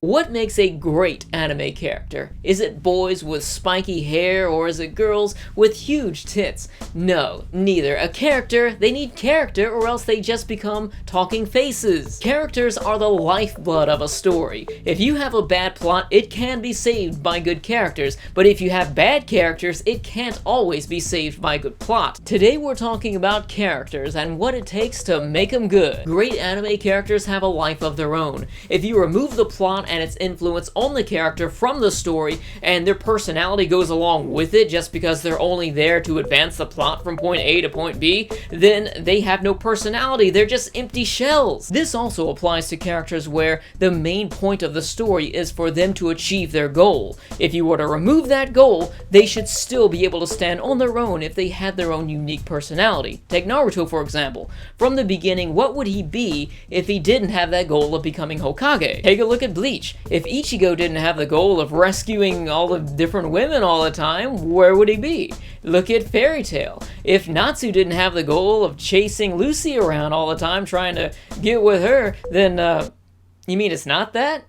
What makes a great anime character? Is it boys with spiky hair, or is it girls with huge tits? No, neither. A character, they need character, or else they just become talking faces. Characters are the lifeblood of a story. If you have a bad plot, it can be saved by good characters, but if you have bad characters, it can't always be saved by good plot. Today we're talking about characters and what it takes to make them good. Great anime characters have a life of their own. If you remove the plot and its influence on the character from the story, and their personality goes along with it just because they're only there to advance the plot from point A to point B, then they have no personality, they're just empty shells. This also applies to characters where the main point of the story is for them to achieve their goal. If you were to remove that goal, they should still be able to stand on their own if they had their own unique personality. Take Naruto for example. From the beginning, what would he be if he didn't have that goal of becoming Hokage? Take a look at Bleach. If Ichigo didn't have the goal of rescuing all the different women all the time, where would he be? Look at Fairy Tail. If Natsu didn't have the goal of chasing Lucy around all the time trying to get with her, then, you mean it's not that?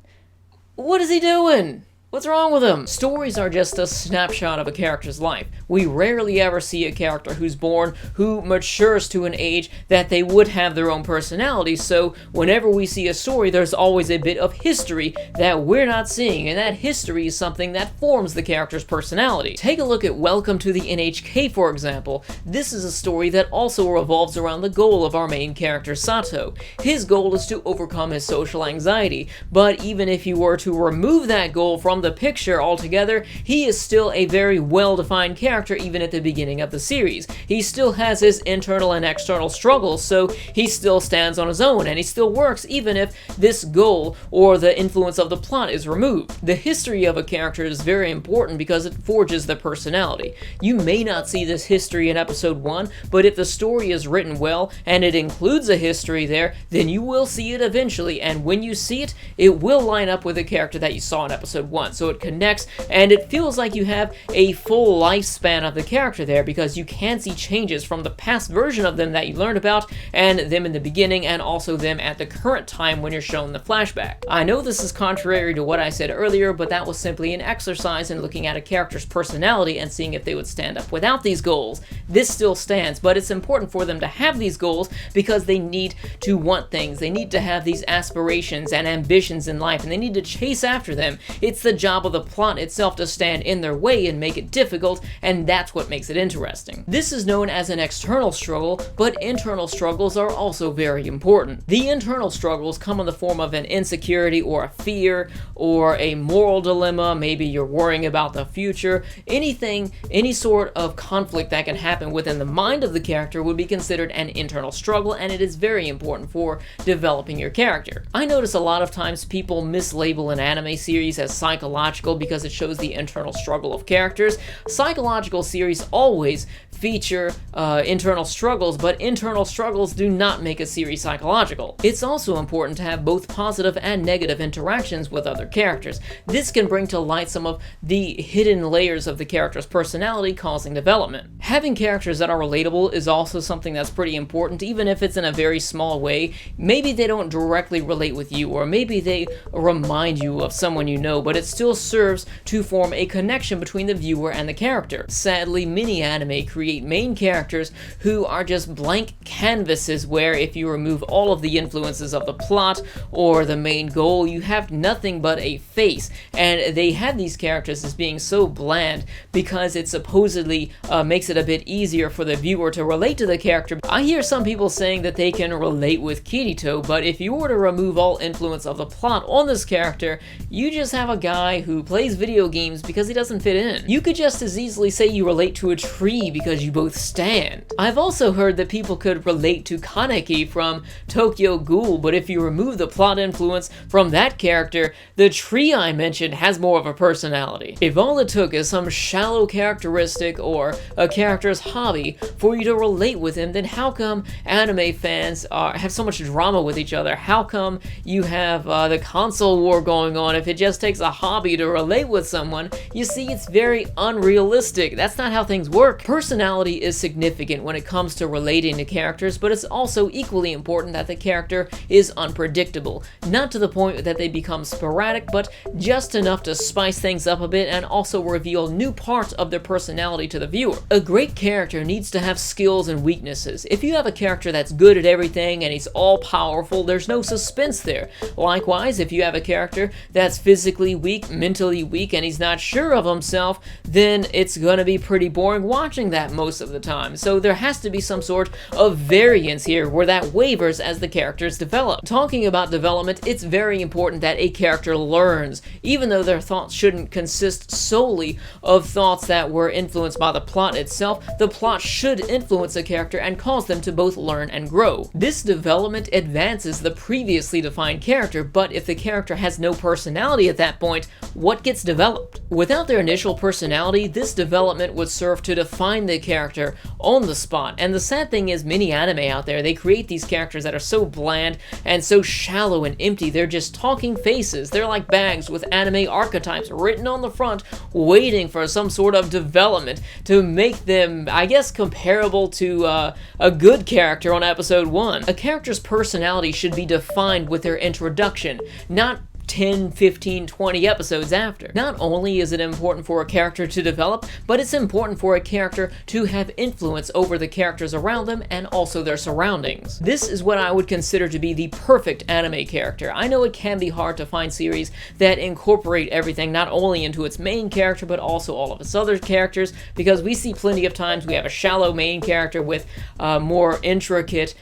What is he doing? What's wrong with him? Stories are just a snapshot of a character's life. We rarely ever see a character who's born, who matures to an age that they would have their own personality, so whenever we see a story, there's always a bit of history that we're not seeing, and that history is something that forms the character's personality. Take a look at Welcome to the NHK, for example. This is a story that also revolves around the goal of our main character, Sato. His goal is to overcome his social anxiety, but even if you were to remove that goal from the picture altogether, he is still a very well-defined character even at the beginning of the series. He still has his internal and external struggles, so he still stands on his own, and he still works even if this goal or the influence of the plot is removed. The history of a character is very important because it forges the personality. You may not see this history in episode 1, but if the story is written well and it includes a history there, then you will see it eventually, and when you see it, it will line up with the character that you saw in episode 1. So it connects, and it feels like you have a full lifespan of the character there because you can see changes from the past version of them that you learned about, and them in the beginning, and also them at the current time when you're shown the flashback. I know this is contrary to what I said earlier, but that was simply an exercise in looking at a character's personality and seeing if they would stand up without these goals. This still stands, but it's important for them to have these goals because they need to want things. They need to have these aspirations and ambitions in life, and they need to chase after them. It's the job of the plot itself to stand in their way and make it difficult, and that's what makes it interesting. This is known as an external struggle, but internal struggles are also very important. The internal struggles come in the form of an insecurity or a fear or a moral dilemma. Maybe you're worrying about the future. Anything, any sort of conflict that can happen within the mind of the character would be considered an internal struggle, and it is very important for developing your character. I notice a lot of times people mislabel an anime series as psychological because it shows the internal struggle of characters. Psychological series always feature internal struggles, but internal struggles do not make a series psychological. It's also important to have both positive and negative interactions with other characters. This can bring to light some of the hidden layers of the character's personality, causing development. Having characters that are relatable is also something that's pretty important, even if it's in a very small way. Maybe they don't directly relate with you, or maybe they remind you of someone you know, but it still serves to form a connection between the viewer and the character. Sadly, many anime create main characters who are just blank canvases where if you remove all of the influences of the plot or the main goal, you have nothing but a face. And they have these characters as being so bland because it supposedly makes it a bit easier for the viewer to relate to the character. I hear some people saying that they can relate with Kirito, but if you were to remove all influence of the plot on this character, you just have a guy who plays video games because he doesn't fit in. You could just as easily say you relate to a tree because you both stand. I've also heard that people could relate to Kaneki from Tokyo Ghoul, but if you remove the plot influence from that character, the tree I mentioned has more of a personality. If all it took is some shallow characteristic or a character's hobby for you to relate with him, then how come anime fans have so much drama with each other? How come you have the console war going on if it just takes a hobby hobby to relate with someone, you see it's very unrealistic. That's not how things work. Personality is significant when it comes to relating to characters, but it's also equally important that the character is unpredictable. Not to the point that they become sporadic, but just enough to spice things up a bit and also reveal new parts of their personality to the viewer. A great character needs to have skills and weaknesses. If you have a character that's good at everything and he's all powerful, there's no suspense there. Likewise, if you have a character that's physically weak, mentally weak, and he's not sure of himself, then it's gonna be pretty boring watching that most of the time. So there has to be some sort of variance here where that wavers as the characters develop. Talking about development, it's very important that a character learns, even though their thoughts shouldn't consist solely of thoughts that were influenced by the plot itself. The plot should influence a character and cause them to both learn and grow. This development advances the previously defined character, but if the character has no personality at that point, what gets developed? Without their initial personality, this development would serve to define the character on the spot. And the sad thing is, many anime out there, they create these characters that are so bland and so shallow and empty. They're just talking faces. They're like bags with anime archetypes written on the front, waiting for some sort of development to make them, I guess, comparable to a good character on episode 1. A character's personality should be defined with their introduction, not 10, 15, 20 episodes after. Not only is it important for a character to develop, but it's important for a character to have influence over the characters around them and also their surroundings. This is what I would consider to be the perfect anime character. I know it can be hard to find series that incorporate everything not only into its main character but also all of its other characters, because we see plenty of times we have a shallow main character with more intricate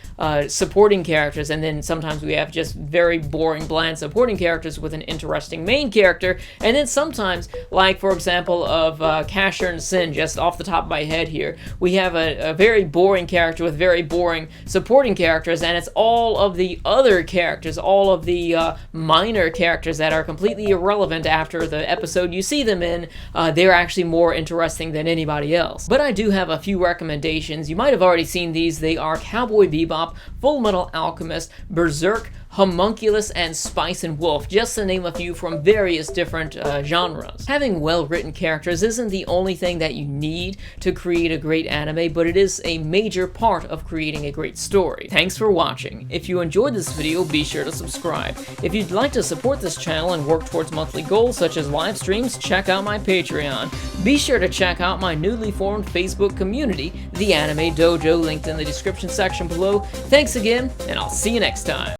supporting characters, and then sometimes we have just very boring, bland supporting characters with an interesting main character, and then sometimes, like for example of Casher and Sin, just off the top of my head here, we have a very boring character with very boring supporting characters, and it's all of the other characters, all of the minor characters that are completely irrelevant after the episode you see them in. They're actually more interesting than anybody else. But I do have a few recommendations. You might have already seen these. They are Cowboy Bebop, Full Metal Alchemist, Berserk, Homunculus, and Spice and Wolf, just to name a few from various different genres. Having well-written characters isn't the only thing that you need to create a great anime, but it is a major part of creating a great story. Thanks for watching. If you enjoyed this video, be sure to subscribe. If you'd like to support this channel and work towards monthly goals such as live streams, check out my Patreon. Be sure to check out my newly formed Facebook community, the Anime Dojo, linked in the description section below. Thanks again, and I'll see you next time.